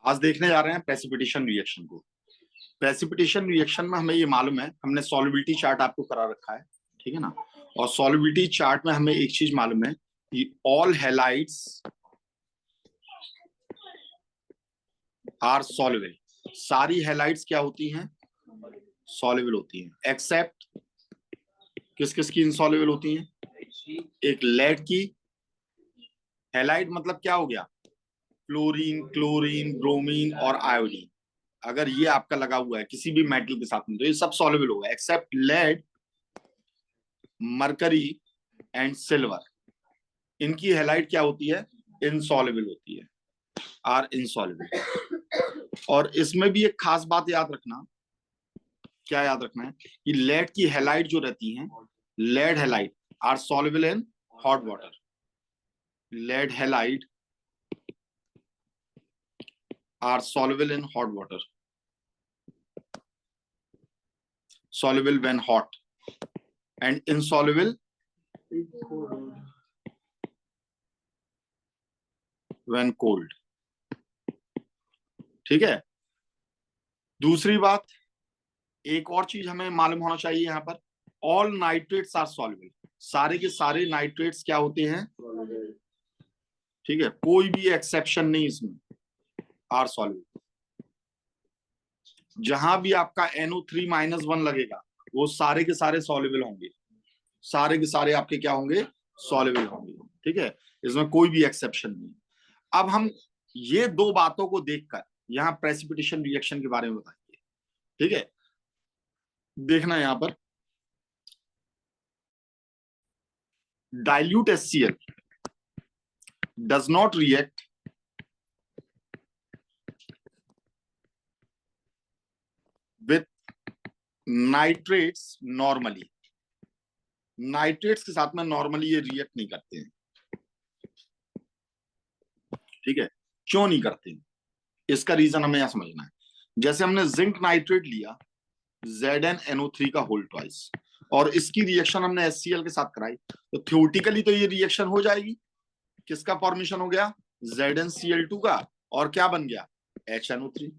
आज देखने जा रहे हैं प्रेसिपिटेशन रिएक्शन को। प्रेसिपिटेशन रिएक्शन में हमें ये मालूम है, हमने सॉल्युबिलिटी चार्ट आपको करा रखा है, ठीक है ना। और सॉल्युबिलिटी चार्ट में हमें एक चीज मालूम है कि ऑल हैलाइड्स आर सॉल्युबल। सारी हैलाइड्स क्या होती हैं? सॉल्युबल होती हैं, एक्सेप्ट किस किस की इनसॉल्युबल होती हैं? एक लेड की। हैलाइड मतलब क्या हो गया? फ्लोरीन, क्लोरीन, ब्रोमीन और आयोडीन। अगर ये आपका लगा हुआ है किसी भी मेटल के साथ में तो ये सब सॉल्युबल होगा, except lead, mercury and silver. इनकी हैलाइड क्या होती है? इनसॉल्युबल होती है, आर इनसॉल्युबल। और इसमें भी एक खास बात याद रखना। क्या याद रखना है? कि लेड की हैलाइड जो रहती हैं, lead halide are soluble in hot water. Lead halide are soluble in hot water, soluble when hot and insoluble when cold। ठीक है। दूसरी बात, एक और चीज हमें मालूम होना चाहिए यहाँ पर, ऑल नाइट्रेट्स आर सॉल्युबल। सारे के सारे नाइट्रेट्स क्या होते हैं? ठीक है, कोई भी एक्सेप्शन नहीं इसमें, आर सॉल्युबल। जहां भी आपका NO3-1 लगेगा वो सारे के सारे सॉल्युबल होंगे, सारे के सारे आपके क्या होंगे? सॉल्युबल होंगे। ठीक है, इसमें कोई भी एक्सेप्शन नहीं। अब हम ये दो बातों को देखकर यहाँ प्रेसिपिटेशन रिएक्शन के बारे में बताएंगे। ठीक है, देखना यहां पर, dilute HCl does not react with nitrates normally. Nitrates के साथ में नॉर्मली ये रिएक्ट नहीं करते हैं। ठीक है, क्यों नहीं करते हैं? इसका रीजन हमें यहां समझना है। जैसे हमने जिंक नाइट्रेट लिया ZnNO3 का होल ट्वाइस, और इसकी रिएक्शन हमने HCl के साथ कराई, तो थियोरेटिकली तो ये रिएक्शन हो जाएगी। किसका फॉर्मेशन हो गया? ZnCl2 का, और क्या बन गया? HNO3।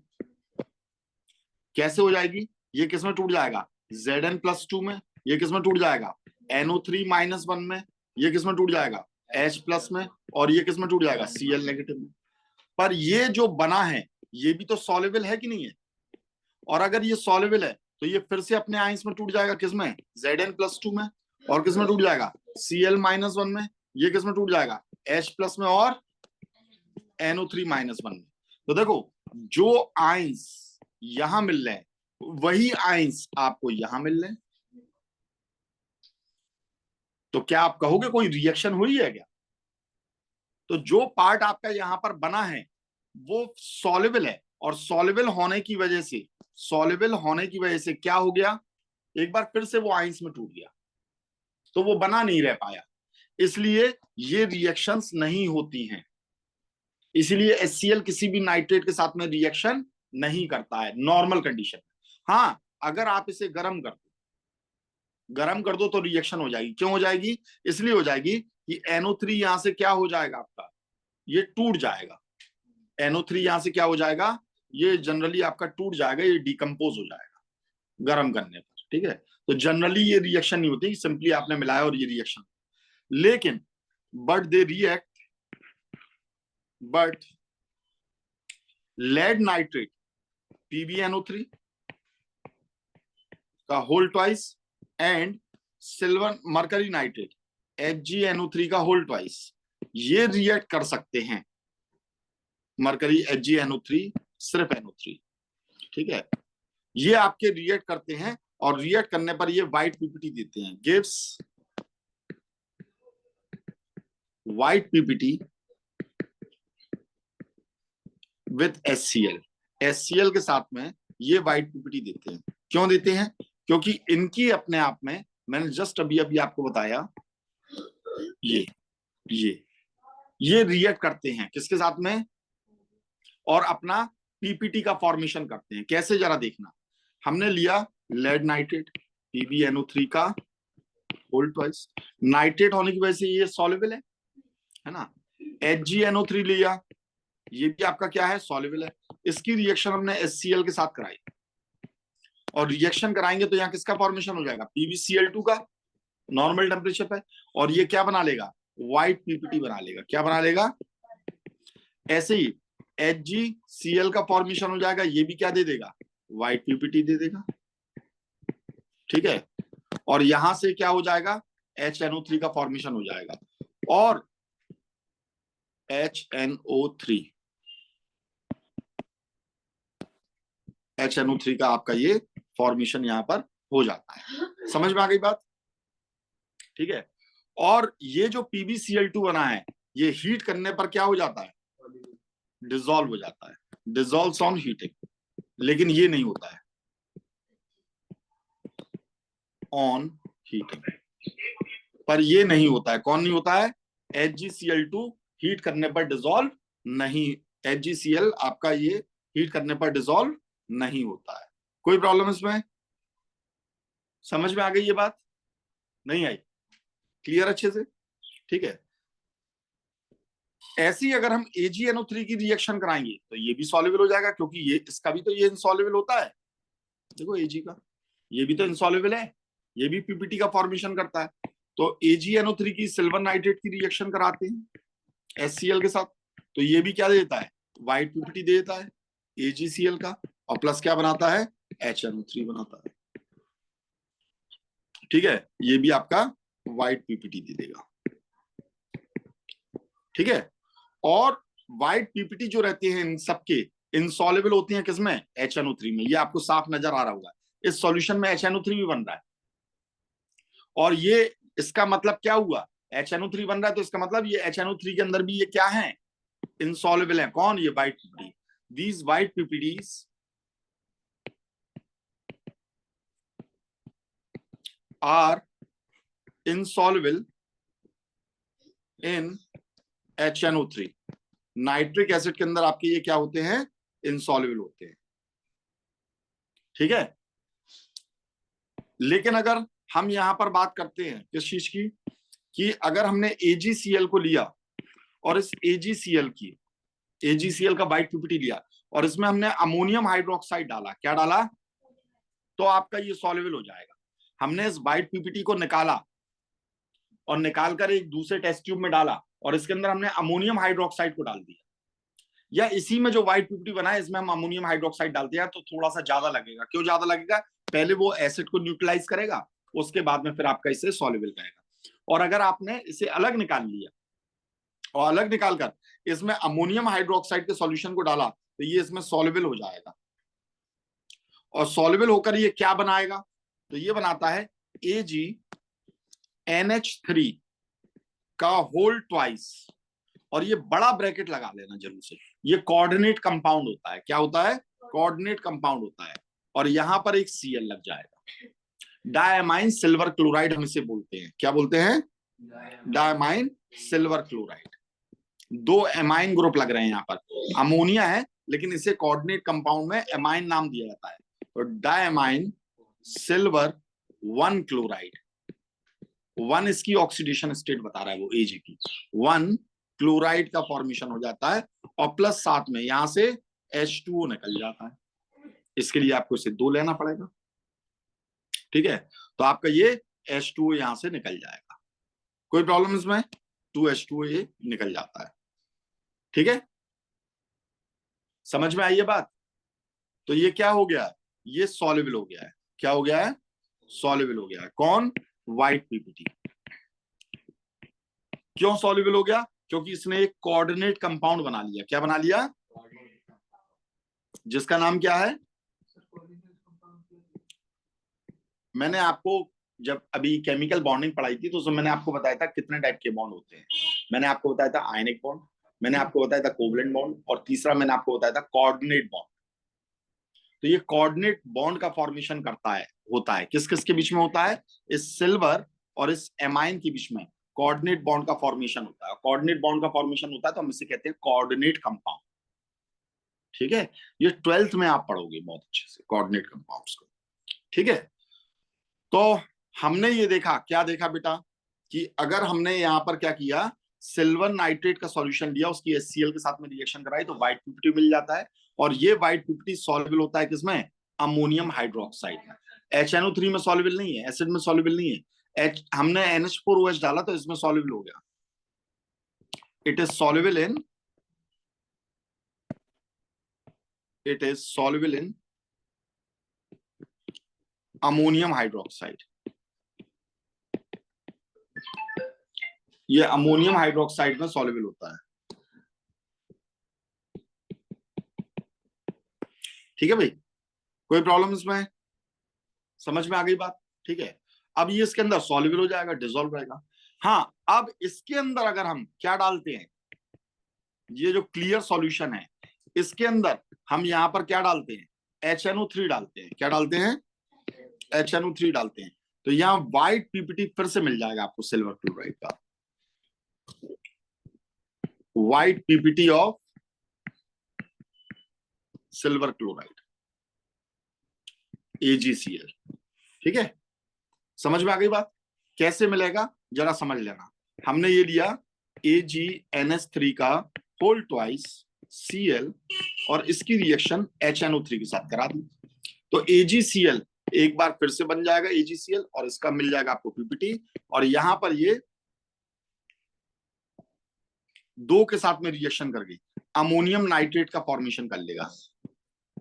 कैसे हो जाएगी? ये किस में टूट जाएगा? Zn+2 में। ये किस में टूट जाएगा? NO3-1 में। ये किस में टूट जाएगा? H+ में। और ये किस में टूट जाएगा? Cl- में। पर ये जो बना है ये भी तो सॉल्युबल है कि नहीं है? और अगर ये सॉल्युबल है तो ये फिर से अपने आइंस में टूट जाएगा, किसमें? Zn+2 में। और किसमें टूट जाएगा? Cl-1 में। ये किसमें टूट जाएगा? H+ में और NO3-1 में। तो देखो, जो आइंस यहां मिल रहे हैं वही आइंस आपको यहां मिल रहे हैं। तो क्या आप कहोगे कोई रिएक्शन हुई है क्या? तो जो पार्ट आपका यहां पर बना है वो सॉल्युबल है, और सॉल्युबल होने की वजह से, सॉल्युबल होने की वजह से क्या हो गया? एक बार फिर से वो आइंस में टूट गया, तो वो बना नहीं रह पाया, इसलिए ये रिएक्शंस नहीं होती हैं। इसलिए HCl किसी भी नाइट्रेट के साथ में रिएक्शन नहीं करता है नॉर्मल कंडीशन में। हाँ, अगर आप इसे गर्म कर दो तो रिएक्शन हो जाएगी। क्यों हो जाएगी? इसलिए हो जाएगी कि NO3 यहां से क्या हो जाएगा आपका? ये टूट जाएगा। NO3 यहां से क्या हो जाएगा? ये जनरली आपका टूट जाएगा, ये डिकम्पोज हो जाएगा गर्म करने पर। ठीक है, तो जनरली ये रिएक्शन नहीं होती, सिंपली आपने मिलाया और ये रिएक्शन। लेकिन but they react, but lead nitrate PbNO3 का whole twice and silver mercury nitrate HgNO3 का होल ट्वाइस, ये रिएक्ट कर सकते हैं। मरकरी HgNO3 सिर्फ NO3। ठीक है, ये आपके रिएक्ट करते हैं, और रिएक्ट करने पर ये व्हाइट पीपीटी देते हैं, gives white PPT with HCl के साथ में ये व्हाइट पीपीटी देते हैं। क्यों देते हैं? क्योंकि इनकी अपने आप में, मैंने जस्ट अभी अभी आपको बताया, ये ये रिएक्ट करते हैं किसके साथ में? और अपना पीपीटी का फॉर्मेशन करते हैं। कैसे, जरा देखना। हमने लिया लेड नाइट्रेट PbNO3 का होल ट्वाइस, नाइट्रेट होने की वजह से ये सॉल्युबल है, है ना। HgNO3 लिया, ये भी आपका क्या है, सॉल्युबल है। इसकी रिएक्शन हमने HCl के साथ कराई, और रिएक्शन कराएंगे तो यहाँ किसका फॉर्मेशन हो जाएगा, PbCl2 का, नॉर्मल टेम्परेचर पे। और ये क्या बना लेगा, व्हाइट पीपीटी बना लेगा। क्या बना लेगा, ऐसे ही HgCl का फॉर्मेशन हो जाएगा, ये भी क्या दे देगा, व्हाइट पीपीटी दे देगा। ठीक है, और यहां से क्या हो जाएगा, HNO3 का फॉर्मेशन हो जाएगा, और HNO3 का आपका ये फॉर्मेशन यहां पर हो जाता है। समझ में आ गई बात, ठीक है। और ये जो PbCl2 बना है, ये हीट करने पर क्या हो जाता है, डिसॉल्व हो जाता है, डिसॉल्व ऑन हीटिंग। लेकिन ये नहीं होता है ऑन हीटिंग, पर ये नहीं होता है, कौन नहीं होता है, HgCl2 हीट करने पर डिसॉल्व नहीं, HgCl आपका ये हीट करने पर डिसॉल्व नहीं होता है। कोई प्रॉब्लम इसमें, समझ में आ गई ये बात, नहीं आई, क्लियर अच्छे से, ठीक है। ऐसे ही अगर हम AgNO3 की रिएक्शन कराएंगे तो ये भी सॉल्युबल हो जाएगा, क्योंकि ये इसका भी तो ये इनसॉल्युबल होता है। देखो Ag का ये भी तो इनसॉल्युबल है, ये भी पीपीटी का फॉर्मेशन करता है। तो AgNO3 की सिल्वर नाइट्रेट की रिएक्शन कराते हैं HCl के साथ, तो ये भी क्या देता है, व्हाइट पीपीटी दे देता है AgCl का, और प्लस क्या बनाता है, HNO3 बनाता है। ठीक है, ये भी आपका व्हाइट पीपीटी दे देगा। ठीक है, और व्हाइट पीपीटी जो रहती है इन सबके इनसॉल्युबल होती हैं किसमें, HNO3 में। ये आपको साफ नजर आ रहा होगा, इस सॉल्यूशन में HNO3 भी बन रहा है, और ये इसका मतलब क्या हुआ, HNO3 बन रहा है, तो इसका मतलब ये HNO3 के अंदर भी ये क्या है, इनसॉल्युबल है। कौन, ये white PPT. These white PPTs are insoluble in HNO3। Nitric acid के अंदर आपके ये क्या होते हैं, इंसॉल्युबल होते हैं। ठीक है, लेकिन अगर हम यहां पर बात करते हैं किस चीज की, कि अगर हमने AgCl को लिया और इस AgCl का व्हाइट पीपीटी लिया, और इसमें हमने अमोनियम हाइड्रोक्साइड डाला, क्या डाला, तो आपका ये सॉल्युबल हो जाएगा। हमने इस व्हाइट पीपीटी को निकाला और निकालकर एक दूसरे टेस्ट ट्यूब में डाला, और इसके अंदर हमने अमोनियम हाइड्रोक्साइड को डाल दिया, या इसी में जो व्हाइट पीपीटी बना है इसमें हम अमोनियम हाइड्रोक्साइड डालते हैं, तो थोड़ा सा ज्यादा लगेगा। क्यों ज्यादा लगेगा, पहले वो एसिड को न्यूट्रलाइज करेगा, उसके बाद में फिर आपका इसे सॉल्युबल करेगा। और अगर आपने इसे अलग निकाल लिया और अलग निकालकर इसमें अमोनियम हाइड्रोक्साइड के सॉल्यूशन को डाला, तो ये इसमें सॉल्युबल हो जाएगा। और सॉल्युबल होकर ये क्या बनाएगा, तो ये बनाता है AgNH3 का होल ट्वाइस, और ये बड़ा ब्रैकेट लगा लेना जरूर से, ये कोऑर्डिनेट कंपाउंड होता है। क्या होता है, कोऑर्डिनेट कंपाउंड होता है, और यहां पर एक Cl लग जाएगा। डायमाइन सिल्वर क्लोराइड हम इसे बोलते हैं, क्या बोलते हैं, डायमाइन सिल्वर क्लोराइड। दो एमाइन ग्रुप लग रहे हैं यहाँ पर, अमोनिया है लेकिन इसे कोऑर्डिनेट कंपाउंड में एमाइन नाम दिया जाता है। तो डायमाइन सिल्वर 1 क्लोराइड, 1 इसकी ऑक्सीडेशन स्टेट बता रहा है वो Ag की, 1 क्लोराइड का फॉर्मेशन हो जाता है, और प्लस साथ में यहां से H2O निकल जाता है। इसके लिए आपको इसे 2 लेना पड़ेगा। ठीक है, तो आपका ये H2O यहां से निकल जाएगा। कोई प्रॉब्लम इसमें, 2H2O ये निकल जाता है। ठीक है, समझ में आई ये बात। तो ये क्या हो गया, ये सॉल्युबल हो गया है। क्या हो गया है, सॉल्युबल हो गया है। कौन, व्हाइट पीपीटी। क्यों सॉल्युबल हो गया, क्योंकि इसने एक कोऑर्डिनेट कंपाउंड बना लिया। क्या बना लिया, जिसका नाम क्या है, मैंने आपको जब अभी केमिकल बॉन्डिंग पढ़ाई थी तो उसमें मैंने आपको बताया था कितने टाइप के बॉन्ड होते हैं। मैंने आपको बताया था आयनिक बॉन्ड, मैंने आपको बताया था कोवलेंट बॉन्ड, और तीसरा मैंने आपको बताया था कोऑर्डिनेट बॉन्ड। तो ये कोऑर्डिनेट बॉन्ड का फॉर्मेशन करता है, होता है किस किस के बीच में होता है, इस सिल्वर और इस एमाइन के बीच में कोऑर्डिनेट बॉन्ड का फॉर्मेशन होता है। कोऑर्डिनेट बॉन्ड का फॉर्मेशन होता है तो हम इसे कहते हैं कोऑर्डिनेट कंपाउंड। ठीक है, ये 12th में आप पढ़ोगे बहुत अच्छे से कोऑर्डिनेट कंपाउंड्स को। ठीक है, तो हमने ये देखा, क्या देखा बेटा, कि अगर हमने यहाँ पर क्या किया सिल्वर नाइट्रेट का सॉल्यूशन लिया, उसकी HCl के साथ में रिएक्शन कराई तो व्हाइट पीपीटी मिल जाता है। और ये व्हाइट पीपीटी सॉल्युबल होता है किसमें? अमोनियम हाइड्रोक्साइड में। HNO3 में सॉल्युबल नहीं है, एसिड में सॉल्युबल नहीं है। हमने NH4OH डाला तो इसमें सॉल्युबल हो गया। It is soluble in ammonium hydroxide. ये अमोनियम हाइड्रोक्साइड में सॉल्युबल होता है। ठीक है भाई, कोई प्रॉब्लम इसमें? समझ में आ गई बात? ठीक है, अब ये इसके अंदर सॉल्युबल हो जाएगा, डिसॉल्व रहेगा। हाँ, अब इसके अंदर अगर हम क्या डालते हैं, ये जो क्लियर सॉल्यूशन है इसके अंदर हम यहां पर क्या डालते हैं? HNO3 डालते हैं। क्या डालते हैं? HNO3 डालते हैं। तो यहाँ व्हाइट पीपीटी फिर से मिल जाएगा आपको सिल्वर क्लोराइड का। White PPT of silver chloride, AgCl। ठीक है, समझ में आ गई बात? कैसे मिलेगा जरा समझ लेना। हमने ये लिया AgNH3 का होल ट्वाइस Cl और इसकी रिएक्शन HNO3 के साथ करा दी, तो AgCl एक बार फिर से बन जाएगा AgCl और इसका मिल जाएगा आपको पीपीटी। और यहां पर ये दो के साथ में रिएक्शन करके अमोनियम नाइट्रेट का फॉर्मेशन कर लेगा।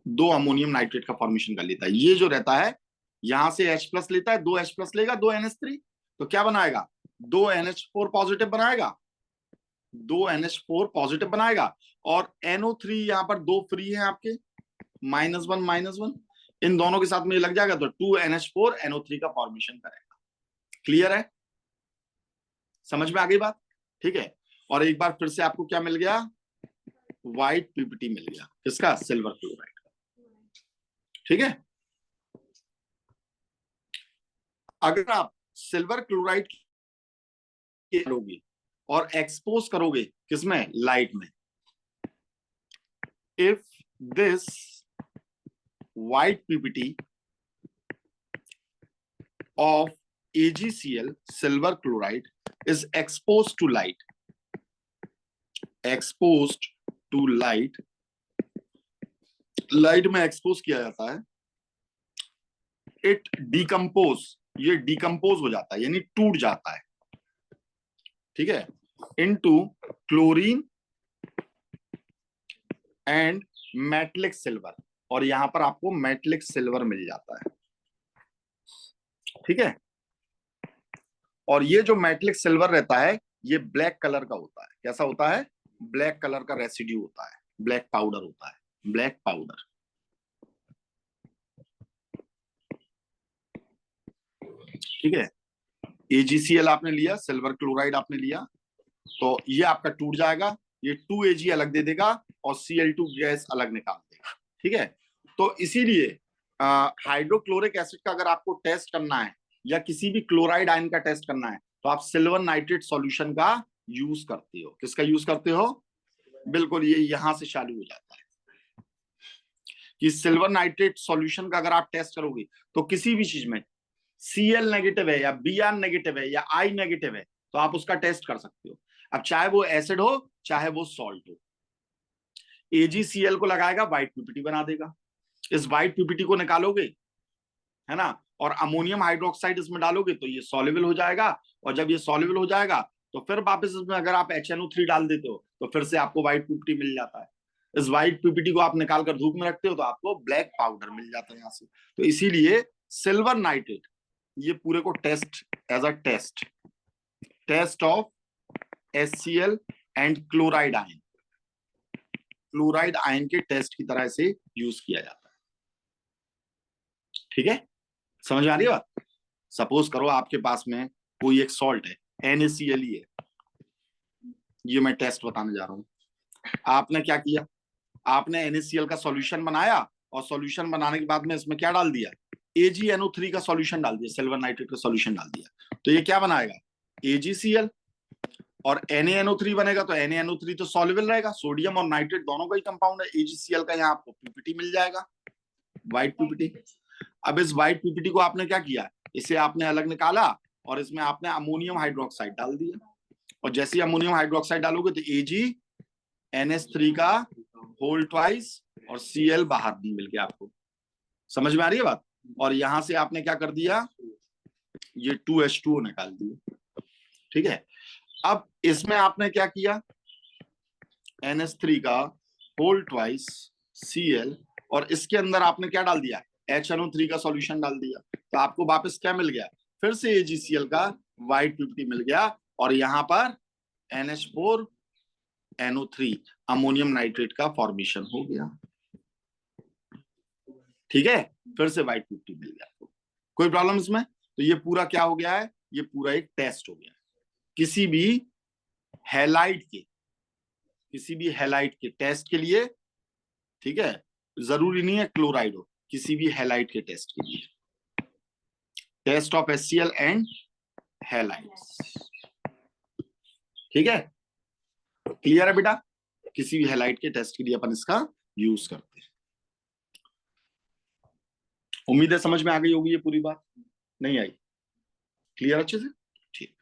दो अमोनियम नाइट्रेट का फॉर्मेशन कर लेता है। ये जो रहता है यहां से H+ लेता है, 2 H+ लेगा, 2 NH3, तो क्या बनाएगा? 2 NH4 पॉजिटिव बनाएगा, 2 NH4 पॉजिटिव बनाएगा। और NO3 यहां पर 2 फ्री है आपके, -1 -1, इन दोनों के साथ में लग जाएगा तो 2 NH4 NO3 का फॉर्मेशन करेगा। क्लियर है? समझ में आ गई बात? ठीक है, और एक बार फिर से आपको क्या मिल गया? व्हाइट पीपीटी मिल गया। किसका? सिल्वर क्लोराइड का। ठीक है, अगर आप सिल्वर क्लोराइड लोगे और एक्सपोज करोगे किसमें? लाइट में। If this white PPT of AgCl silver chloride is exposed to light, exposed to light, light में एक्सपोज किया जाता है, इट डिकम्पोज, ये डिकम्पोज हो जाता है यानी टूट जाता है। ठीक है, into chlorine and metallic silver, और यहां पर आपको मेटलिक सिल्वर मिल जाता है। ठीक है, और ये जो मेटलिक सिल्वर रहता है ये ब्लैक कलर का होता है। कैसा होता है? ब्लैक कलर का रेसिड्यू होता है, ब्लैक पाउडर होता है, ब्लैक पाउडर। ठीक है, AgCl आपने लिया, सिल्वर क्लोराइड आपने लिया, तो ये आपका टूट जाएगा, ये 2Ag अलग दे देगा और Cl2 गैस अलग निकाल देगा। ठीक है, तो इसीलिए हाइड्रोक्लोरिक एसिड का अगर आपको टेस्ट करना है या किसी भी क्लोराइड आयन का टेस्ट करना है तो आप सिल्वर नाइट्रेट सॉल्यूशन का यूज करते हो। किसका यूज करते हो? बिल्कुल, ये यहां से चालू हो जाता है कि सिल्वर नाइट्रेट सॉल्यूशन का अगर आप टेस्ट करोगे तो किसी भी चीज में Cl नेगेटिव है या Br नेगेटिव है या I नेगेटिव है तो आप उसका टेस्ट कर सकते हो। अब चाहे वो एसिड हो चाहे वो सॉल्ट हो, AgCl को लगाएगा, व्हाइट पीपीटी बना देगा। इस व्हाइट पीपीटी को निकालोगे, है ना, और अमोनियम हाइड्रोक्साइड इसमें डालोगे तो ये सॉल्युबल हो जाएगा। और जब ये सॉल्युबल हो जाएगा तो फिर वापस इसमें अगर आप HNO3 डाल देते हो तो फिर से आपको व्हाइट पीपीटी मिल जाता है। इस व्हाइट पीपीटी को आप निकाल कर धूप में रखते हो तो आपको ब्लैक पाउडर मिल जाता है यहाँ से। तो इसीलिए सिल्वर नाइट्रेट ये पूरे को test as a test of HCl and chloride ion, chloride ion के टेस्ट की तरह से यूज किया जाता है। ठीक है, समझ में आ रही है बात? सपोज करो आपके पास में कोई एक सॉल्ट है, NaCl है, ये मैं टेस्ट बताने जा रहा हूं। आपने क्या किया? आपने NaCl का सॉल्यूशन बनाया और सॉल्यूशन बनाने के बाद में इसमें क्या डाल दिया? AgNO3 का सॉल्यूशन डाल दिया, सिल्वर नाइट्रेट का सॉल्यूशन डाल दिया, तो ये क्या बनाएगा? AgCl। और NaNO3 बनेगा तो NaNO3 तो सॉल्युबल रहेगा, सोडियम और नाइट्रेट दोनों का ही कंपाउंड है। AgCl का यहाँ आपको पीपीटी मिल जाएगा, व्हाइट पीपीटी। अब इस व्हाइट पीपीटी को आपने क्या किया? इसे आपने अलग निकाला और इसमें आपने अमोनियम हाइड्रोक्साइड डाल दिया। और जैसे ही अमोनियम हाइड्रोक्साइड डालोगे तो AgNH3 का होल ट्वाइस और Cl बाहर मिल गया आपको। समझ में आ रही है बात? और यहां से आपने क्या कर दिया, ये 2H2O निकाल दिया। ठीक है, अब इसमें आपने क्या किया, NH3 का होल ट्वाइस Cl, और इसके अंदर आपने क्या डाल दिया, HNO3 का सॉल्यूशन डाल दिया। तो आपको वापस क्या मिल गया, फिर से AgCl का Y50 मिल गया, और यहां पर NH4NO3 अमोनियम नाइट्रेट का फॉर्मेशन हो गया। ठीक है, फिर से Y50 मिल गया आपको। कोई प्रॉब्लम इसमें? तो ये पूरा क्या हो गया है, ये पूरा एक टेस्ट हो गया है। किसी भी हैलाइड के टेस्ट के लिए, ठीक है, जरूरी नहीं है क्लोराइड हो, किसी भी हैलाइड के टेस्ट के लिए, test of HCl and halides. ठीक है, क्लियर है बेटा? किसी भी हैलाइड के टेस्ट के लिए अपन इसका यूज करते हैं। उम्मीद है समझ में आ गई होगी ये पूरी बात, नहीं आई? क्लियर अच्छे से? ठीक।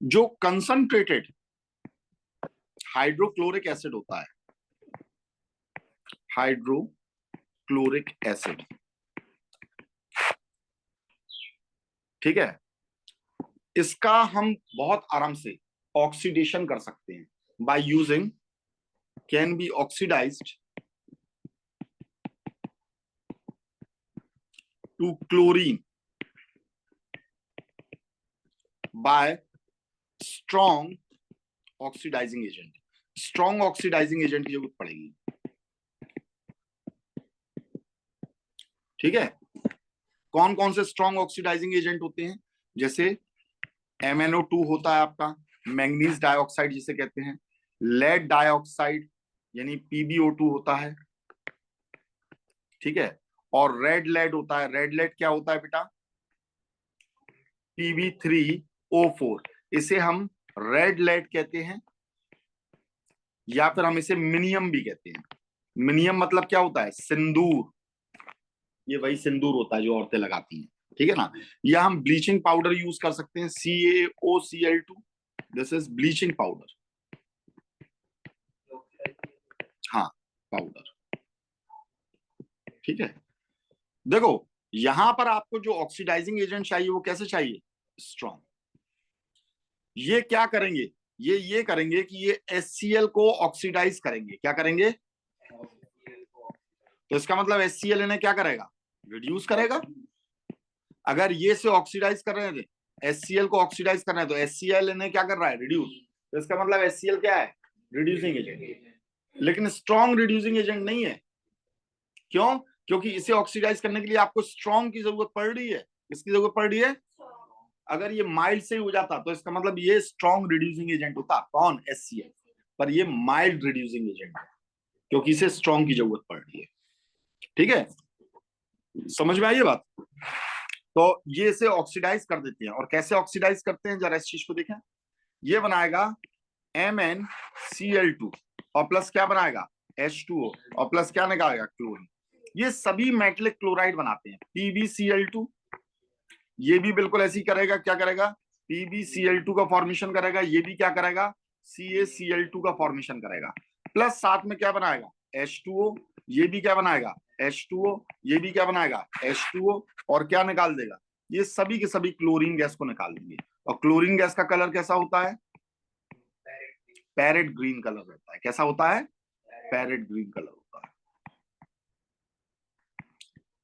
जो कंसंट्रेटेड हाइड्रोक्लोरिक एसिड होता है, हाइड्रोक्लोरिक एसिड, ठीक है, इसका हम बहुत आराम से ऑक्सीडेशन कर सकते हैं by using, can be oxidized to chlorine by strong oxidizing agent. Strong oxidizing agent की जरूरत पड़ेगी। ठीक है, कौन कौन से स्ट्रॉन्ग ऑक्सीडाइजिंग एजेंट होते हैं? जैसे MnO2 होता है आपका, मैंगनीज डाइऑक्साइड जिसे कहते हैं, लेड डाइऑक्साइड यानी PbO2 होता है, ठीक है, और रेड लेड होता है। रेड लेड क्या होता है बेटा? Pb3O4, इसे हम रेड लेड कहते हैं, या फिर हम इसे मिनियम भी कहते हैं। मिनियम मतलब क्या होता है? सिंदूर, ये वही सिंदूर होता है जो औरतें लगाती हैं, ठीक है ना। या हम ब्लीचिंग पाउडर यूज कर सकते हैं, CaOCl2, this is bleaching powder. हाँ, पाउडर। ठीक है, देखो यहां पर आपको जो ऑक्सीडाइजिंग एजेंट चाहिए वो कैसे चाहिए? स्ट्रॉन्ग। ये क्या करेंगे, ये करेंगे कि ये HCl को ऑक्सीडाइज करेंगे। क्या करेंगे? तो इसका मतलब HCl इन्हें क्या करेगा? रिड्यूस करेगा। अगर ये से ऑक्सीडाइज कर रहे थे, HCl को ऑक्सीडाइज करना है, तो HCl इन्हें क्या कर रहा है? रिड्यूस। तो इसका मतलब HCl क्या है? Reducing agent. लेकिन स्ट्रॉन्ग रिड्यूसिंग एजेंट नहीं है। क्यों? क्योंकि इसे ऑक्सीडाइज करने के लिए आपको स्ट्रॉन्ग की जरूरत पड़ रही है। किसकी जरूरत पड़ रही है? अगर ये माइल्ड से हो जाता तो इसका मतलब ये स्ट्रॉन्ग रिड्यूसिंग एजेंट होता। कौन? HCl। पर ये माइल्ड रिड्यूसिंग एजेंट है क्योंकि इसे स्ट्रॉन्ग की जरूरत पड़ रही है। ठीक है, समझ में आई ये बात? तो ये इसे ऑक्सीडाइज कर देते हैं। और कैसे ऑक्सीडाइज करते हैं जरा इस चीज को देखें। ये बनाएगा MnCl2 और प्लस क्या बनाएगा? H2O और प्लस क्या निकालेगा? क्लोरीन। ये सभी मेटलिक क्लोराइड बनाते हैं। PbCl2 ये भी बिल्कुल ऐसे ही करेगा। क्या करेगा? PbCl2 का फॉर्मेशन करेगा। ये भी क्या करेगा? CaCl2 का फॉर्मेशन करेगा। प्लस साथ में क्या बनाएगा? H2O। ये भी क्या बनाएगा? H2O। ये भी क्या बनाएगा? H2O। और क्या निकाल देगा? ये सभी के सभी क्लोरीन गैस को निकाल देंगे। और क्लोरीन गैस का कलर कैसा होता है? पैरेट ग्रीन कलर होता है। कैसा होता है? पैरेट ग्रीन कलर होता है।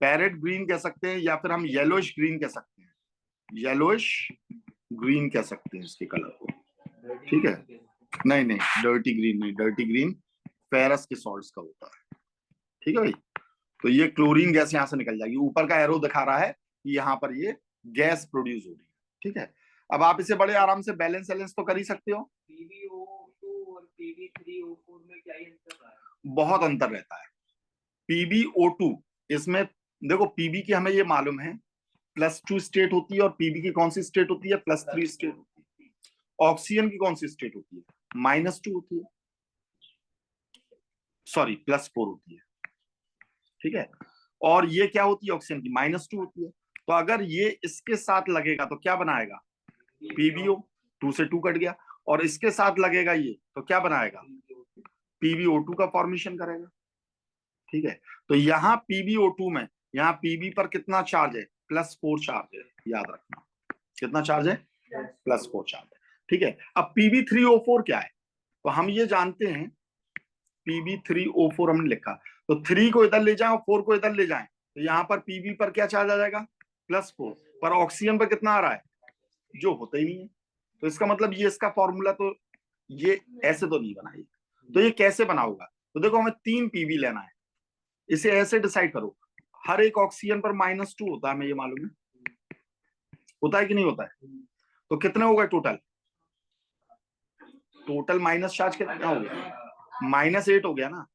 पैरेट ग्रीन कह सकते हैं या फिर हम येलोइश ग्रीन कह सकते हैं। येलोइश ग्रीन कह सकते हैं इसके कलर को। ठीक है, नहीं नहीं, डर्टी ग्रीन नहीं। डर्टी ग्रीन फेरस के सॉल्ट्स का होता है। ठीक है भाई, तो ये क्लोरीन गैस यहां से निकल जाएगी। ऊपर का एरो दिखा रहा है कि यहाँ पर ये गैस प्रोड्यूस हो रही है। ठीक है, अब आप इसे बड़े आराम से बैलेंस वैलेंस तो कर ही सकते हो। PbO2 और Pb3O4 में क्या अंतर है? बहुत अंतर रहता है। PbO2 इसमें देखो, Pb की हमें ये मालूम है +2 स्टेट होती है, और Pb की कौन सी स्टेट होती है? +3 स्टेट होती है। ऑक्सीजन की कौन सी स्टेट होती है? -2 होती है, सॉरी +4 होती है। ठीक है। और ये क्या होती है ऑक्सीजन की, -2 होती है। तो अगर ये इसके साथ लगेगा तो क्या बनाएगा, पीबीओ, 2 से 2 कट गया। और इसके साथ लगेगा ये तो क्या बनाएगा, पीबीओ2 का फॉर्मेशन करेगा। ठीक है। तो यहाँ पीबीओ2 में, यहाँ पीबी पर कितना चार्ज है, +4 चार्ज है, याद रखना कितना चार्ज है, +4 चार्ज है। ठीक है। अब Pb3O4 क्या है, तो हम ये जानते हैं Pb3O4 हमने लिखा, तो 3 को इधर ले जाएं और 4 को इधर ले जाएं, तो यहाँ पर Pb पर क्या चार्ज आ जाएगा, +4, पर ऑक्सीजन पर कितना आ रहा है, जो होता ही नहीं है। तो इसका मतलब ये इसका फॉर्मूला तो ये ऐसे तो नहीं बनाइए, तो ये कैसे बना होगा, तो देखो हमें 3 Pb लेना है, इसे ऐसे डिसाइड करो, हर एक ऑक्सीजन पर -2 होता है, हमें ये मालूम है, होता है कि नहीं होता है। तो कितने हो गए टोटल, टोटल माइनस चार्ज कितना हो गया, -8 हो गया ना।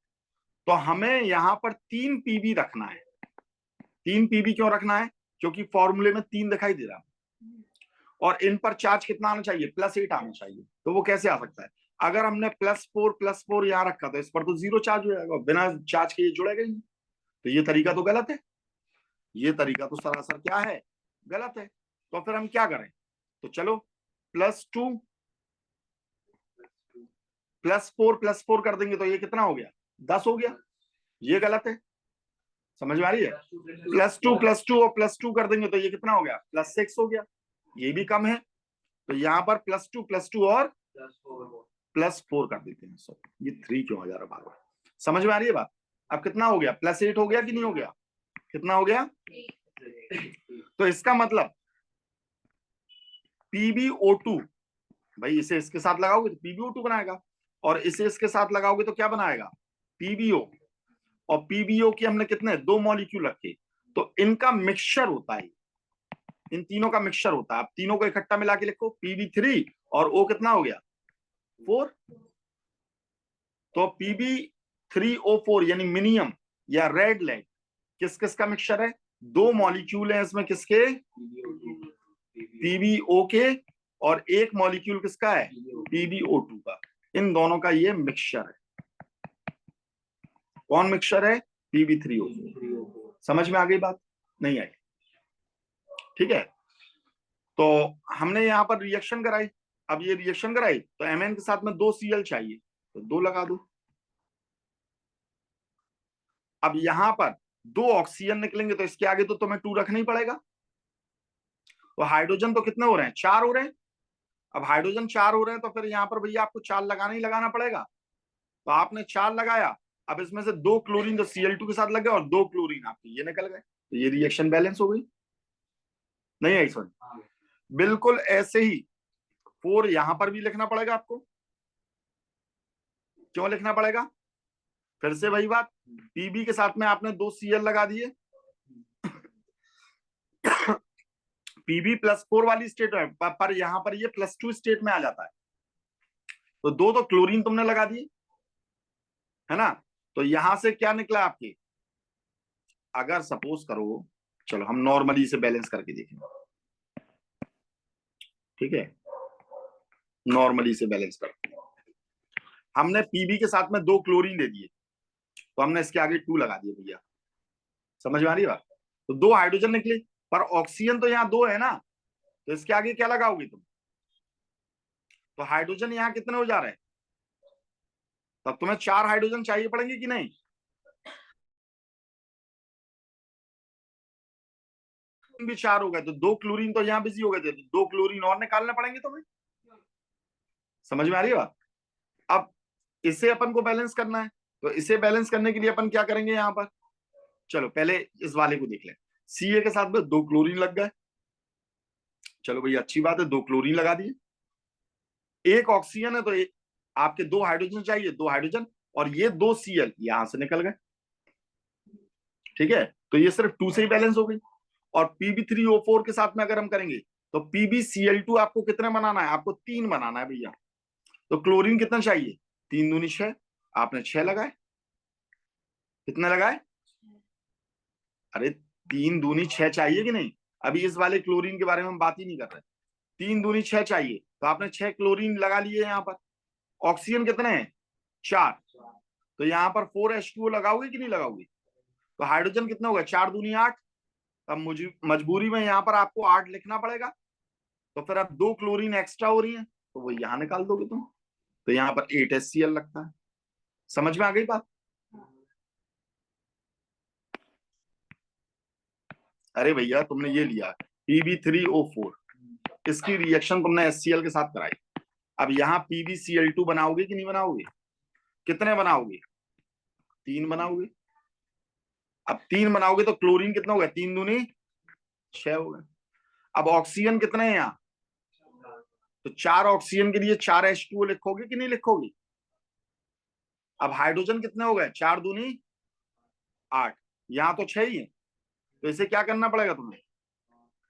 तो हमें यहाँ पर 3 पीबी रखना है। 3 पीबी क्यों रखना है, क्योंकि फॉर्मूले में 3 दिखाई दे रहा है, और इन पर चार्ज कितना आना चाहिए, +8 आना चाहिए। तो वो कैसे आ सकता है, अगर हमने +4 यहाँ रखा तो इस पर तो 0 चार्ज हो जाएगा, बिना चार्ज के ये जुड़ेगा ही नहीं। तो ये तरीका तो गलत है, ये तरीका तो सरासर क्या है, गलत है। तो फिर हम क्या करें, तो चलो +2 +4 कर देंगे तो ये कितना हो गया, 10 हो गया। ये गलत है, समझ में आ रही है, +2 और +2 कर देंगे तो ये कितना हो गया, +6 हो गया, ये भी कम है। तो यहाँ पर +2 और +4 कर देते हैं। सो ये 3 क्यों आ जा रहा बार बार, समझ में आ रही है बात। अब कितना हो गया, +8 हो गया कि नहीं हो गया, कितना हो गया। तो इसका मतलब PbO2, भाई इसे इसके साथ लगाओगे तो PbO2 बनाएगा, और इसे इसके साथ लगाओगे तो क्या बनाएगा, PbO। और PbO की हमने कितने 2 मॉलिक्यूल रखे, तो इनका मिक्सचर होता है, इन तीनों का मिक्सचर होता है। आप तीनों को इकट्ठा मिला के लिखो, Pb3 और O कितना हो गया, 4। तो Pb3O4 यानी मिनियम या रेड लेड किस किस का मिक्सचर है, 2 मॉलिक्यूल है इसमें, किसके, PbO के, और एक मॉलिक्यूल किसका है, PbO2 का। इन दोनों का ये मिक्सचर है। कौन मिक्सचर है, Pb3O4। समझ में आ गई बात, नहीं आई, ठीक है। तो हमने यहाँ पर रिएक्शन कराई, अब ये रिएक्शन कराई तो Mn के साथ में 2 Cl चाहिए, तो 2 लगा दो। अब यहां पर 2 ऑक्सीजन निकलेंगे तो इसके आगे तो तुम्हें 2 रखना ही पड़ेगा। तो हाइड्रोजन तो कितने हो रहे हैं, 4 हो रहे हैं। अब हाइड्रोजन 4 हो रहे हैं तो फिर यहाँ पर भैया आपको 4 लगाना ही लगाना पड़ेगा। तो आपने 4 लगाया, अब इसमें से 2 क्लोरीन तो Cl2 के साथ लग गए और 2 क्लोरीन आपके ये निकल गए, तो ये रिएक्शन बैलेंस हो गई, नहीं आई समझ। बिल्कुल ऐसे ही 4 यहां पर भी लिखना पड़ेगा आपको। क्यों लिखना पड़ेगा, फिर से वही बात, Pb के साथ में आपने 2 Cl लगा दिए, Pb+4 वाली स्टेट है, पर यहां पर ये +2 स्टेट में आ जाता है, तो 2 तो क्लोरीन तुमने लगा दिए, है ना। तो यहां से क्या निकला आपके, अगर सपोज करो, चलो हम नॉर्मली से बैलेंस करके देखेंगे, ठीक है, नॉर्मली से बैलेंस करते हैं। हमने Pb के साथ में 2 क्लोरीन दे दिए, तो हमने इसके आगे 2 लगा दिए भैया, समझ में आ रही है बात। तो 2 हाइड्रोजन निकले, पर ऑक्सीजन तो यहाँ 2 है ना, तो इसके आगे क्या लगाओगे तुम, तो हाइड्रोजन यहाँ कितने हो जा रहे हैं, तब तुम्हें 4 हाइड्रोजन चाहिए पड़ेंगे कि नहीं, भी 4 हो गए, तो 2 क्लोरीन तो यहाँ बिजी हो गए थे, तो 2 क्लोरीन और निकालने पड़ेंगे तुम्हें, समझ में आ रही है बात। अब इसे अपन को बैलेंस करना है, तो इसे बैलेंस करने के लिए अपन क्या करेंगे यहाँ पर, चलो पहले इस वाले को देख लें। Ca के साथ में 2 क्लोरीन लग गए, चलो भैया अच्छी बात है, 2 क्लोरीन लगा दिए। एक ऑक्सीजन है तो आपके 2 हाइड्रोजन चाहिए, 2 हाइड्रोजन, और ये 2 Cl यहां से निकल गए, ठीक है। तो ये सिर्फ 2 से ही बैलेंस हो गई। और Pb3O4 के साथ में अगर हम करेंगे तो PbCl2 आपको कितने बनाना है, आपको 3 बनाना है भैया। तो क्लोरीन कितना चाहिए, 3 दूनी 6, आपने 6 लगाए, कितने लगाए, अरे 3 दूनी 6 चाहिए कि नहीं। अभी इस वाले क्लोरीन के बारे में हम बात ही नहीं कर रहे, 3 दूनी 6 चाहिए, तो आपने 6 क्लोरीन लगा लिए यहाँ पर। ऑक्सीजन कितने हैं, 4, तो यहाँ पर 4H2O लगाओगे कि नहीं लगाओगे, तो हाइड्रोजन कितने हो गए, 4 दूनी 8। अब मुझे मजबूरी में यहाँ पर आपको 8 लिखना पड़ेगा, तो फिर अब 2 क्लोरीन एक्स्ट्रा हो रही है, तो वो यहां निकाल दोगे तुम, तो यहाँ पर 8HCl लगता है। समझ में आ गई बात? अरे भैया तुमने ये लिया Pb3O4, इसकी रिएक्शन तुमने HCl के साथ कराई। अब यहाँ PbCl2 बनाओगे कि नहीं बनाओगे? कितने बनाओगे? 3 बनाओगे। अब 3 बनाओगे तो क्लोरीन कितना हो गया, 3 दूनी 6 हो गए। अब ऑक्सीजन कितने हैं यहाँ, तो 4 ऑक्सीजन के लिए 4 H2O लिखोगे कि नहीं लिखोगे? अब हाइड्रोजन कितने हो गए, 4 दूनी 8, यहाँ तो 6 ही है, तो इसे क्या करना पड़ेगा तुम्हें,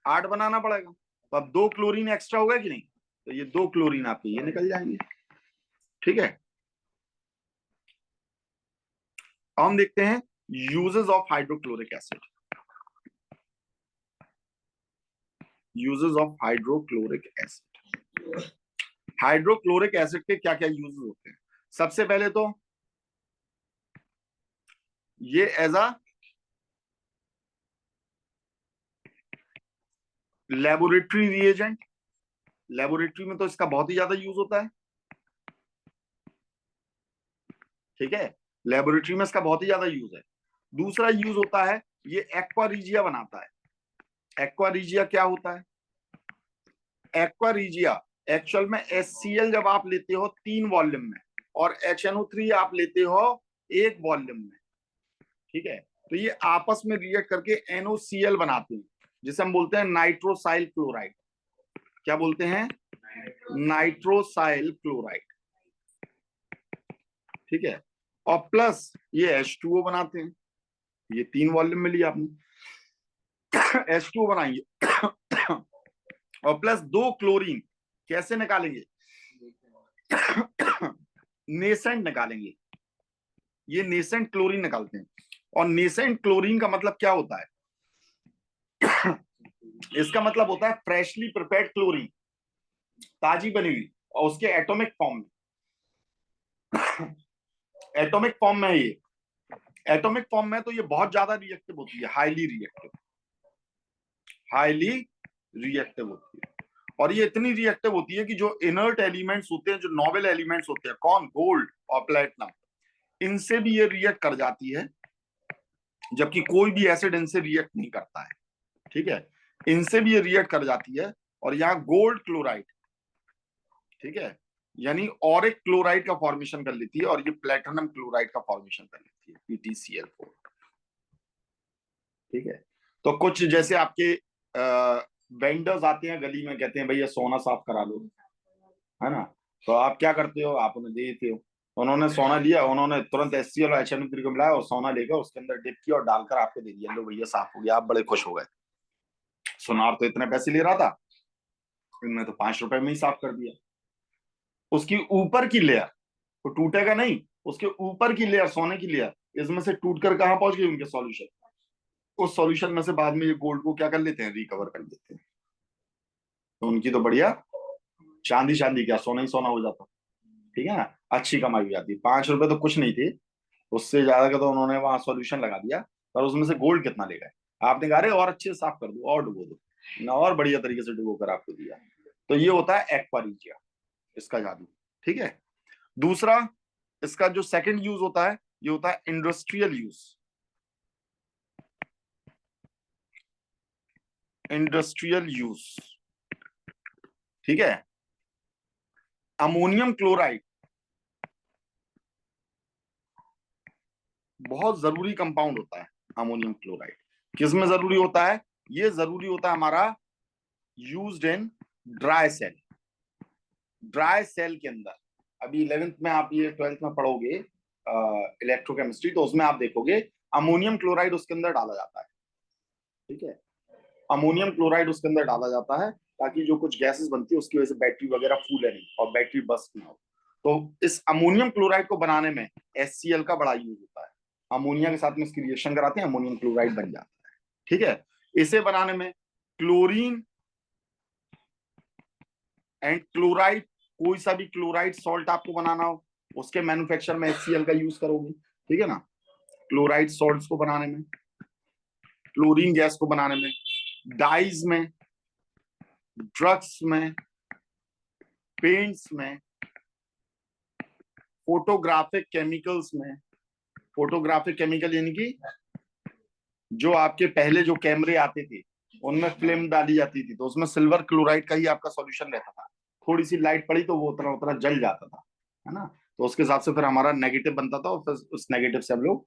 8 बनाना पड़ेगा। तो अब 2 क्लोरीन एक्स्ट्रा हो गए कि नहीं, तो ये 2 क्लोरीन आपके ये निकल जाएंगे। ठीक है, हम देखते हैं uses of hydrochloric acid. Uses of hydrochloric acid, hydrochloric acid के क्या क्या यूजेस होते हैं? सबसे पहले तो ये as a laboratory reagent, laboratory में तो इसका बहुत ही ज्यादा यूज होता है। ठीक है, लेबोरेटरी में इसका बहुत ही ज्यादा यूज है। दूसरा यूज होता है, ये एक्वारीजिया बनाता है। एक्वारीजिया क्या होता है? एक्वारीजिया एक्चुअल में HCl जब आप लेते हो 3 वॉल्यूम में, और HNO3 आप लेते हो 1 वॉल्यूम में, ठीक है, तो ये आपस में रिएक्ट करके NOCl बनाते हैं, जिसे हम बोलते हैं नाइट्रोसाइल क्लोराइड। क्या बोलते हैं? नाइट्रोसाइल क्लोराइड। ठीक है, और प्लस ये H2O बनाते हैं, ये 3 वॉल्यूम में लिया आपने H2O बनाएंगे और प्लस 2 क्लोरीन कैसे निकालेंगे? नेसेंट निकालेंगे, ये नेसेंट क्लोरीन निकालते हैं। और नेसेंट क्लोरीन का मतलब क्या होता है? इसका मतलब होता है फ्रेशली प्रिपेयर्ड क्लोरीन, ताजी बनी हुई, और उसके एटॉमिक फॉर्म में, एटॉमिक फॉर्म में है ये। एटॉमिक फॉर्म में तो ये बहुत ज्यादा रिएक्टिव होती है, हाईली रिएक्टिव, हाईली रिएक्टिव होती है। और ये इतनी रिएक्टिव होती है कि जो इनर्ट एलिमेंट्स होते हैं, जो नोबेल एलिमेंट्स होते हैं, कौन, गोल्ड और प्लेटिनम, इनसे भी ये रिएक्ट कर जाती है, जबकि कोई भी एसिड इनसे रिएक्ट नहीं करता है। ठीक है, इनसे भी ये रिएक्ट कर जाती है। और यहाँ गोल्ड क्लोराइड, ठीक है, यानी ऑरिक क्लोराइड का फॉर्मेशन कर लेती है, और ये प्लेटिनम क्लोराइड का फॉर्मेशन कर लेती है, PtCl4। ठीक है, तो कुछ जैसे आपके वेंडर्स आते हैं गली में, कहते हैं भैया सोना साफ करा लो, है ना, तो आप क्या करते हो, आप उन्हें दे देते हो। उन्होंने सोना लिया, उन्होंने तुरंत HCl और HNO3 को मिलाया और सोना लेकर उसके अंदर डिप किया और डालकर आपको दे दिया, लो भैया साफ हो गया, आप बड़े खुश हो गए। सोनार तो इतने पैसे ले रहा था, इनने तो 5 रुपए में ही साफ कर दिया। उसकी ऊपर की लेयर तो टूटेगा नहीं, उसके ऊपर की लेयर, सोने की लेयर, इसमें से टूटकर कहाँ पहुंच गई, उनके सॉल्यूशन, उस सॉल्यूशन में से बाद में ये गोल्ड को क्या कर लेते हैं, रिकवर कर लेते हैं। तो उनकी तो बढ़िया चांदी, चांदी क्या सोना ही सोना हो जाता। ठीक है ना, अच्छी कमाई हो जाती। 5 रुपए तो कुछ नहीं थे, उससे ज्यादा का तो उन्होंने वहां सॉल्यूशन लगा दिया, पर उसमें से गोल्ड कितना ले गए। आपने कहा अरे और अच्छे से साफ कर दो और डुबो दो ना, और बढ़िया तरीके से डुबो कर आपको दिया। तो ये होता है एक्वारीजिया, इसका जादू। ठीक है, दूसरा इसका जो सेकंड यूज होता है, ये होता है इंडस्ट्रियल यूज। इंडस्ट्रियल यूज, ठीक है, अमोनियम क्लोराइड बहुत जरूरी कंपाउंड होता है। अमोनियम क्लोराइड किस में जरूरी होता है? ये जरूरी होता है हमारा used in dry cell, dry cell के अंदर। अभी 11th में आप ये 12th में पढ़ोगे इलेक्ट्रोकेमिस्ट्री, तो उसमें आप देखोगे अमोनियम क्लोराइड उसके अंदर डाला जाता है। ठीक है, अमोनियम क्लोराइड उसके अंदर डाला जाता है ताकि जो कुछ गैसेस बनती है उसकी वजह से बैटरी वगैरह फूले नहीं और बैटरी बस्ट ना हो। तो इस अमोनियम क्लोराइड को बनाने में HCl का बड़ा यूज होता है। अमोनिया के साथ में इसकी रिएक्शन कराते हैं, अमोनियम क्लोराइड बन जाता है। ठीक है, इसे बनाने में क्लोरीन एंड क्लोराइड, कोई सा भी क्लोराइड सॉल्ट आपको बनाना हो, उसके मैन्युफैक्चर में HCl का यूज करोगे। ठीक है ना, क्लोराइड सॉल्ट्स को बनाने में, क्लोरीन गैस को बनाने में, डाइज में, ड्रग्स में, पेंट्स में, फोटोग्राफिक केमिकल्स में। फोटोग्राफिक केमिकल यानी कि जो आपके पहले जो कैमरे आते थे उनमें फिल्म डाली जाती थी, तो उसमें सिल्वर क्लोराइड का ही आपका सॉल्यूशन रहता था। थोड़ी सी लाइट पड़ी तो वो उतना उतना जल जाता था, है ना। तो उसके हिसाब से फिर हमारा नेगेटिव बनता था और फिर उस नेगेटिव से हम लोग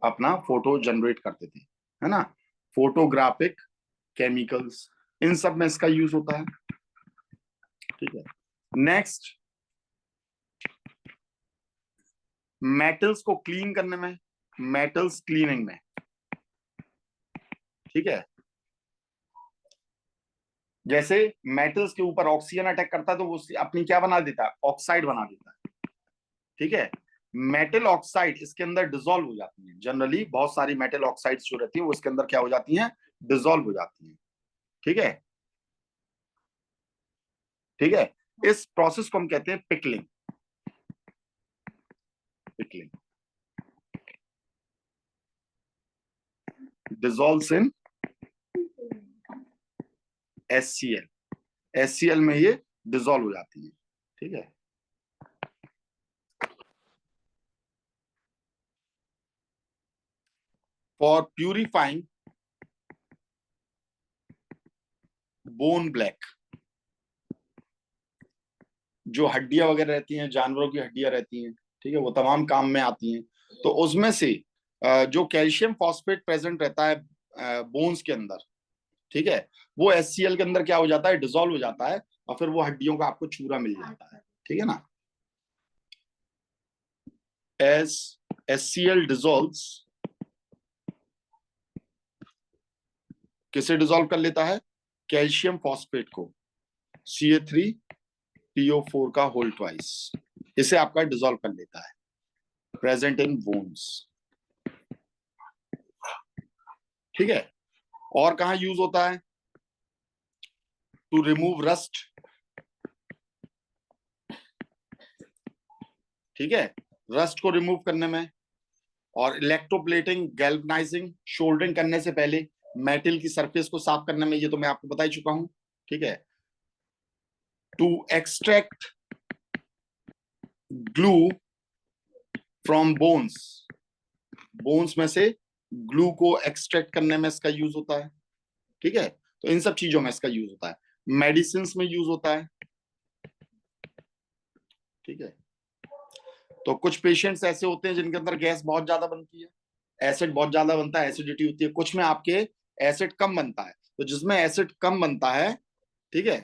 अपना फोटो जनरेट करते थे, है ना। फोटोग्राफिक केमिकल्स, इन सब में इसका यूज होता है। ठीक है। नेक्स्ट, मेटल्स को क्लीन करने में, मेटल्स क्लीनिंग में। ठीक है। जैसे मेटल्स के ऊपर ऑक्सीजन अटैक करता है तो वो अपनी क्या बना देता है, ऑक्साइड बना देता है। ठीक है। मेटल ऑक्साइड इसके अंदर डिसॉल्व हो जाती है। जनरली बहुत सारी मेटल ऑक्साइड्स जो रहती है वो इसके अंदर क्या हो जाती हैं, डिसॉल्व हो जाती हैं। ठीक है। ठीक है। इस प्रोसेस को हम कहते हैं पिकलिंग। पिकलिंग डिसॉल्व्स इन HCl। HCl में ये डिसॉल्व हो जाती है। ठीक है। फॉर प्यूरिफाइंग बोन ब्लैक, जो हड्डियां वगैरह रहती हैं, जानवरों की हड्डियां रहती हैं, ठीक है, वो तमाम काम में आती हैं। तो उसमें से जो कैल्शियम फॉस्फेट प्रेजेंट रहता है बोन्स के अंदर, ठीक है, वो HCl के अंदर क्या हो जाता है, डिसॉल्व हो जाता है और फिर वो हड्डियों का आपको चूरा मिल जाता है। ठीक है ना। एस HCl डिसॉल्व्स, किसे डिसॉल्व कर लेता है, कैल्शियम फॉस्फेट को, CA3PO4 का होल ट्वाइस, इसे आपका डिसॉल्व कर लेता है, प्रेजेंट इन बोन्स। ठीक है। और कहां यूज होता है, टू रिमूव रस्ट। ठीक है, रस्ट को रिमूव करने में, और इलेक्ट्रोप्लेटिंग, गैल्वनाइजिंग, शोल्डरिंग करने से पहले मेटल की सरफेस को साफ करने में, ये तो मैं आपको बता ही चुका हूं। ठीक है। To extract glue from bones, bones में से ग्लू को एक्सट्रैक्ट करने में इसका यूज होता है। ठीक है। तो इन सब चीजों में इसका यूज होता है। मेडिसिन में यूज होता है। ठीक है। तो कुछ पेशेंट्स ऐसे होते हैं जिनके अंदर गैस बहुत ज्यादा बनती है, एसिड बहुत ज्यादा बनता है, एसिडिटी होती है। कुछ में आपके एसिड कम बनता है, तो जिसमें एसिड कम बनता है, ठीक है,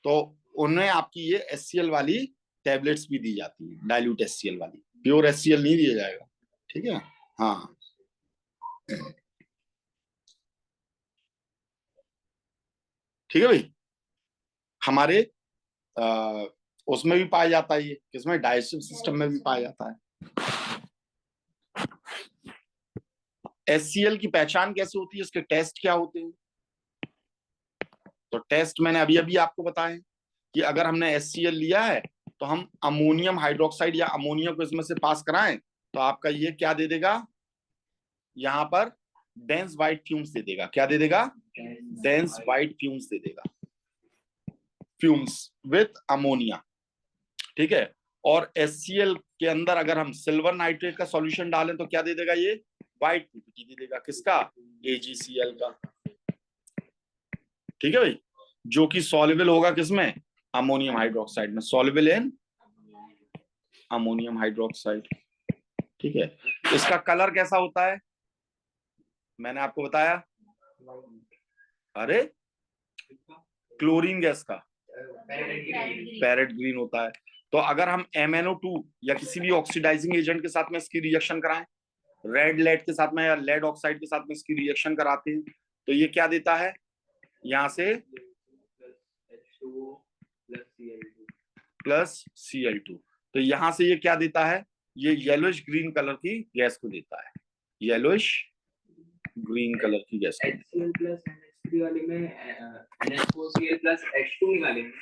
तो उन्हें आपकी ये HCl वाली टेबलेट्स भी दी जाती है, डाइल्यूट HCl वाली। प्योर HCl नहीं दिया जाएगा। ठीक है। हाँ। ठीक है भाई। हमारे आ, उसमें भी पाया जाता है, ये किसमें, डाइजेस्टिव सिस्टम में भी पाया जाता है। HCl की पहचान कैसे होती है, इसके टेस्ट क्या होते हैं। तो टेस्ट मैंने अभी अभी आपको बताया कि अगर हमने HCl लिया है तो हम अमोनियम हाइड्रोक्साइड या अमोनिया को इसमें से पास कराएं तो आपका ये क्या दे देगा, यहां पर डेंस वाइट फ्यूम्स दे देगा। क्या दे देगा, डेंस वाइट फ्यूम्स दे देगा, फ्यूम्स विथ अमोनिया। ठीक है। और HCl के अंदर अगर हम सिल्वर नाइट्रेट का सॉल्यूशन डालें तो क्या दे देगा, ये व्हाइट पीपीटी दे देगा। किसका, AgCl का। ठीक है भाई। जो कि सॉल्युबल होगा किसमें, अमोनियम हाइड्रोक्साइड में, सॉल्युबल इन अमोनियम हाइड्रोक्साइड। ठीक है। इसका कलर कैसा होता है, मैंने आपको बताया, अरे क्लोरीन गैस का पैरेट ग्रीन होता है। तो अगर हम MnO2 या किसी भी ऑक्सीडाइजिंग एजेंट के साथ में इसकी रिएक्शन कराएं, रेड लेड के साथ में या लेड ऑक्साइड के साथ में इसकी रिएक्शन कराते हैं, तो ये क्या देता है, यहां से प्लस Cl2। तो यहां से ये क्या देता है, ये येलोइश ग्रीन कलर की गैस को देता है, येलोइश ग्रीन कलर की गैस को। HCl प्लस NH3 वाले में NH4Cl प्लस H2 निकालेंगे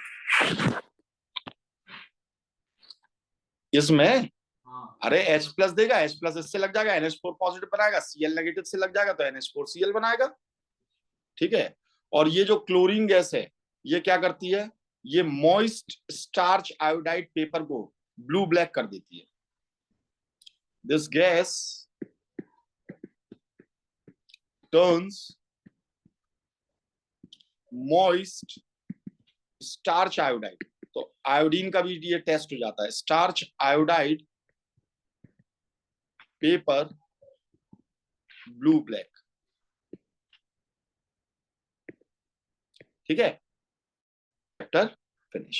इसमें। अरे H प्लस देगा, H प्लस इससे लग जाएगा, NH4 पॉजिटिव बनाएगा, Cl नेगेटिव से लग जाएगा तो NH4Cl बनाएगा। ठीक है। और ये जो क्लोरीन गैस है ये क्या करती है, ये मॉइस्ट स्टार्च आयोडाइड पेपर को ब्लू ब्लैक कर देती है। This gas turns moist starch iodide, तो आयोडीन का भी ये टेस्ट हो जाता है, starch iodide paper blue black. ठीक है, चैप्टर फिनिश।